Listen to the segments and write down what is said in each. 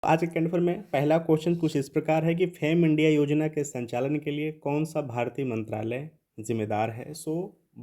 आज के कैंडफर में पहला क्वेश्चन कुछ इस प्रकार है कि फेम इंडिया योजना के संचालन के लिए कौन सा भारतीय मंत्रालय जिम्मेदार है।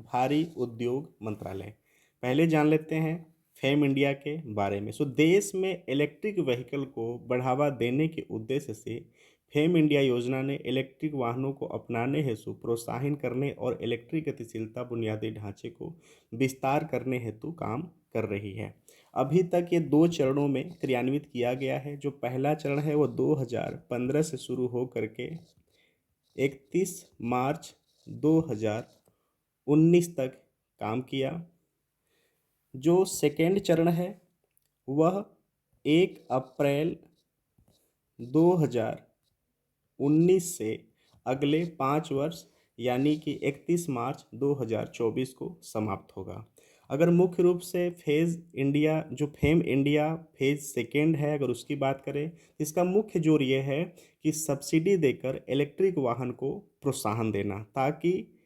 भारी उद्योग मंत्रालय। पहले जान लेते हैं फेम इंडिया के बारे में। देश में इलेक्ट्रिक व्हीकल को बढ़ावा देने के उद्देश्य से फेम इंडिया योजना ने इलेक्ट्रिक वाहनों को अपनाने हेतु प्रोत्साहन करने और इलेक्ट्रिक गतिशीलता बुनियादी ढांचे को विस्तार करने हेतु काम कर रही है। अभी तक ये 2 चरणों में क्रियान्वित किया गया है। जो पहला चरण है वो 2015 से शुरू हो करके 31 मार्च 2019 तक काम किया। जो सेकेंड चरण है वह 1 अप्रैल 2019 से अगले 5 वर्ष यानी कि 31 मार्च 2024 को समाप्त होगा। अगर मुख्य रूप से फेम इंडिया फेज सेकेंड है, अगर उसकी बात करें, इसका मुख्य जोर ये है कि सब्सिडी देकर इलेक्ट्रिक वाहन को प्रोत्साहन देना, ताकि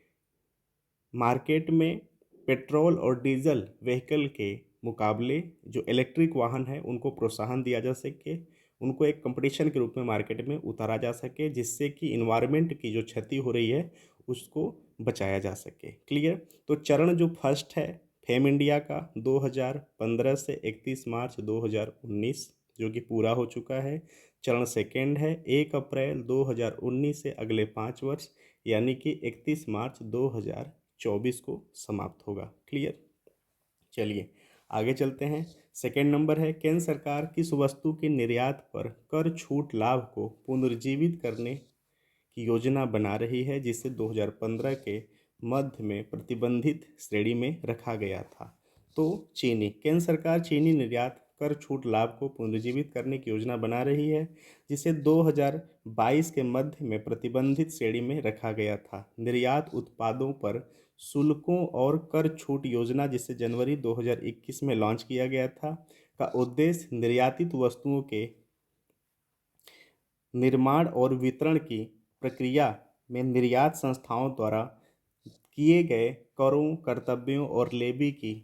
मार्केट में पेट्रोल और डीजल व्हीकल के मुकाबले जो इलेक्ट्रिक वाहन है उनको प्रोत्साहन दिया जा सके, उनको एक कंपटीशन के रूप में मार्केट में उतारा जा सके, जिससे कि इन्वायरमेंट की जो क्षति हो रही है उसको बचाया जा सके। क्लियर। तो चरण जो फर्स्ट है फेम इंडिया का 2015 से 31 मार्च 2019 जो कि पूरा हो चुका है। चरण सेकेंड है 1 अप्रैल 2019 से अगले 5 वर्ष यानी कि 31 मार्च 2024 को समाप्त होगा। क्लियर। चलिए आगे चलते हैं। सेकेंड नंबर है केंद्र सरकार किस वस्तु के निर्यात पर कर छूट लाभ को पुनर्जीवित करने की योजना बना रही है, जिसे 2015 के मध्य में प्रतिबंधित श्रेणी में रखा गया था। तो चीनी। केंद्र सरकार चीनी निर्यात कर छूट लाभ को पुनर्जीवित करने की योजना बना रही है, जिसे 2022 के मध्य में प्रतिबंधित श्रेणी में रखा गया था। निर्यात उत्पादों पर शुल्कों और कर छूट योजना, जिसे जनवरी 2021 में लॉन्च किया गया था, का उद्देश्य निर्यातित वस्तुओं के निर्माण और वितरण की प्रक्रिया में निर्यात संस्थाओं द्वारा किए गए करों, कर्तव्यों और लेवी की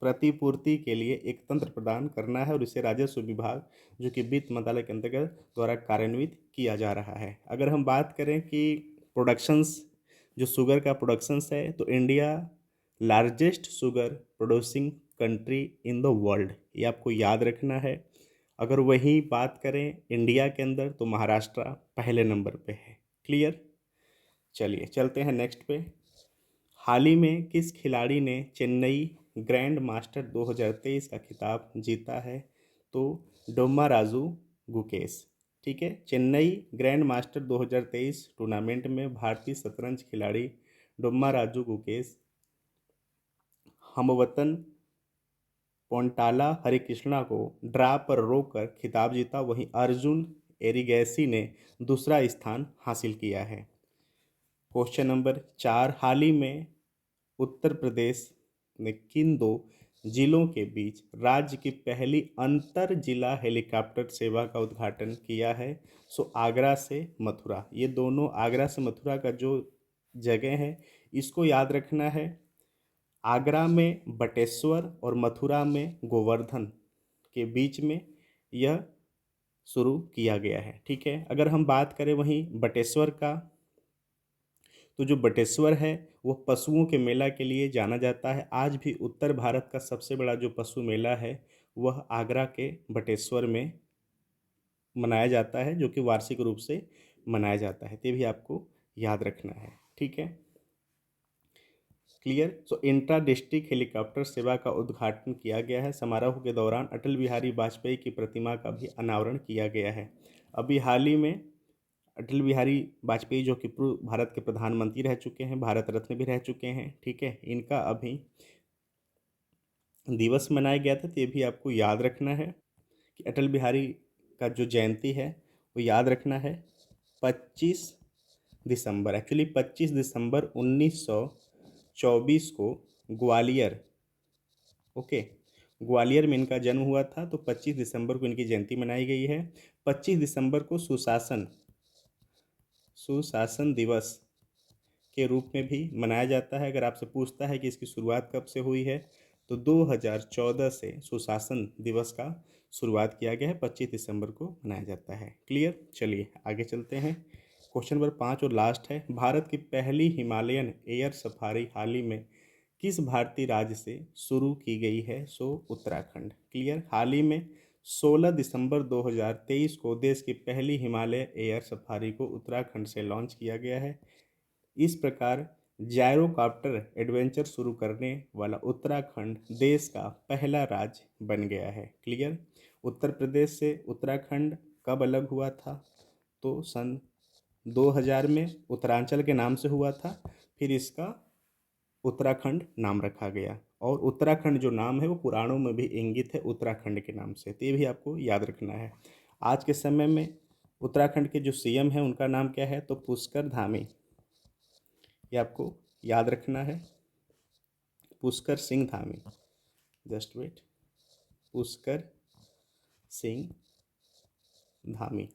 प्रतिपूर्ति के लिए एक तंत्र प्रदान करना है, और इसे राजस्व विभाग जो कि वित्त मंत्रालय के अंतर्गत द्वारा कार्यान्वित किया जा रहा है। अगर हम बात करें कि प्रोडक्शंस, जो शुगर का प्रोडक्शंस है, तो India largest sugar producing country in the world, ये आपको याद रखना है। अगर वही बात करें इंडिया के अंदर तो महाराष्ट्र पहले नंबर पे है। क्लियर। चलिए चलते हैं नेक्स्ट पे। हाल ही में किस खिलाड़ी ने चेन्नई ग्रैंड मास्टर 2023 का खिताब जीता है। तो डोम्माराजू गुकेश। ठीक है। चेन्नई ग्रैंड मास्टर 2023 टूर्नामेंट में भारतीय शतरंज खिलाड़ी डोम्माराजू गुकेश हमवतन पोंटाला हरिकृष्णा को ड्रा पर रोककर खिताब जीता। वहीं अर्जुन एरिगैसी ने दूसरा स्थान हासिल किया है। क्वेश्चन नंबर 4, हाल ही में उत्तर प्रदेश ने किन 2 जिलों के बीच राज्य की पहली अंतर जिला हेलीकॉप्टर सेवा का उद्घाटन किया है। आगरा से मथुरा। ये दोनों आगरा से मथुरा का जो जगह है इसको याद रखना है। आगरा में बटेश्वर और मथुरा में गोवर्धन के बीच में यह शुरू किया गया है। ठीक है। अगर हम बात करें वहीं बटेश्वर का, तो जो बटेश्वर है वो पशुओं के मेला के लिए जाना जाता है। आज भी उत्तर भारत का सबसे बड़ा जो पशु मेला है वह आगरा के बटेश्वर में मनाया जाता है, जो कि वार्षिक रूप से मनाया जाता है। ये भी आपको याद रखना है। ठीक है। क्लियर। इंट्रा डिस्ट्रिक्ट हेलीकॉप्टर सेवा का उद्घाटन किया गया है। समारोह के दौरान अटल बिहारी वाजपेयी की प्रतिमा का भी अनावरण किया गया है। अभी हाल ही में अटल बिहारी वाजपेयी जो कि पूर्व भारत के प्रधानमंत्री रह चुके हैं, भारत रत्न भी रह चुके हैं। ठीक है। इनका अभी दिवस मनाया गया था, तो ये भी आपको याद रखना है कि अटल बिहारी का जो जयंती है वो याद रखना है 25 दिसंबर। एक्चुअली 25 दिसंबर 1924 को ग्वालियर, ओके, ग्वालियर में इनका जन्म हुआ था। तो 25 दिसंबर को इनकी जयंती मनाई गई है। 25 दिसंबर को सुशासन दिवस के रूप में भी मनाया जाता है। अगर आपसे पूछता है कि इसकी शुरुआत कब से हुई है, तो 2014 से सुशासन दिवस का शुरुआत किया गया है, 25 दिसंबर को मनाया जाता है। क्लियर, चलिए आगे चलते हैं। क्वेश्चन नंबर 5 और लास्ट है, भारत की पहली हिमालयन एयर सफारी हाल ही में किस भारतीय राज्य से शुरू की गई है? सो उत्तराखंड। क्लियर, हाल ही में 16 दिसंबर 2023 को देश की पहली हिमालय एयर सफारी को उत्तराखंड से लॉन्च किया गया है। इस प्रकार जायरोकॉप्टर एडवेंचर शुरू करने वाला उत्तराखंड देश का पहला राज्य बन गया है। क्लियर, उत्तर प्रदेश से उत्तराखंड कब अलग हुआ था? तो सन 2000 में उत्तरांचल के नाम से हुआ था, फिर इसका उत्तराखंड नाम रखा गया, और उत्तराखंड जो नाम है वो पुराणों में भी इंगित है उत्तराखंड के नाम से, तो ये भी आपको याद रखना है। आज के समय में उत्तराखंड के जो सीएम हैं उनका नाम क्या है? तो पुष्कर धामी, ये आपको याद रखना है, पुष्कर सिंह धामी। Just wait, Pushkar Singh Dhami.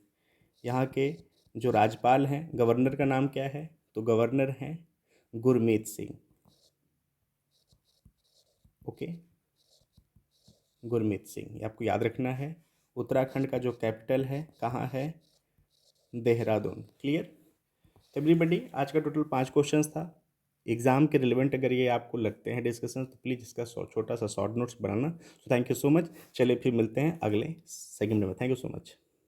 यहाँ के जो राज्यपाल हैं, गवर्नर का नाम क्या है? तो गवर्नर हैं गुरमीत सिंह। ओके, गुरमीत सिंह, ये आपको याद रखना है। उत्तराखंड का जो कैपिटल है कहाँ है? देहरादून। क्लियर एवरीबडी, आज का टोटल 5 क्वेश्चंस था। एग्जाम के रिलेवेंट अगर ये आपको लगते हैं डिस्कशन, तो प्लीज़ इसका छोटा सा शॉर्ट नोट्स बनाना। तो थैंक यू सो मच। चलिए फिर मिलते हैं अगले सेगमेंट में। Thank you so much.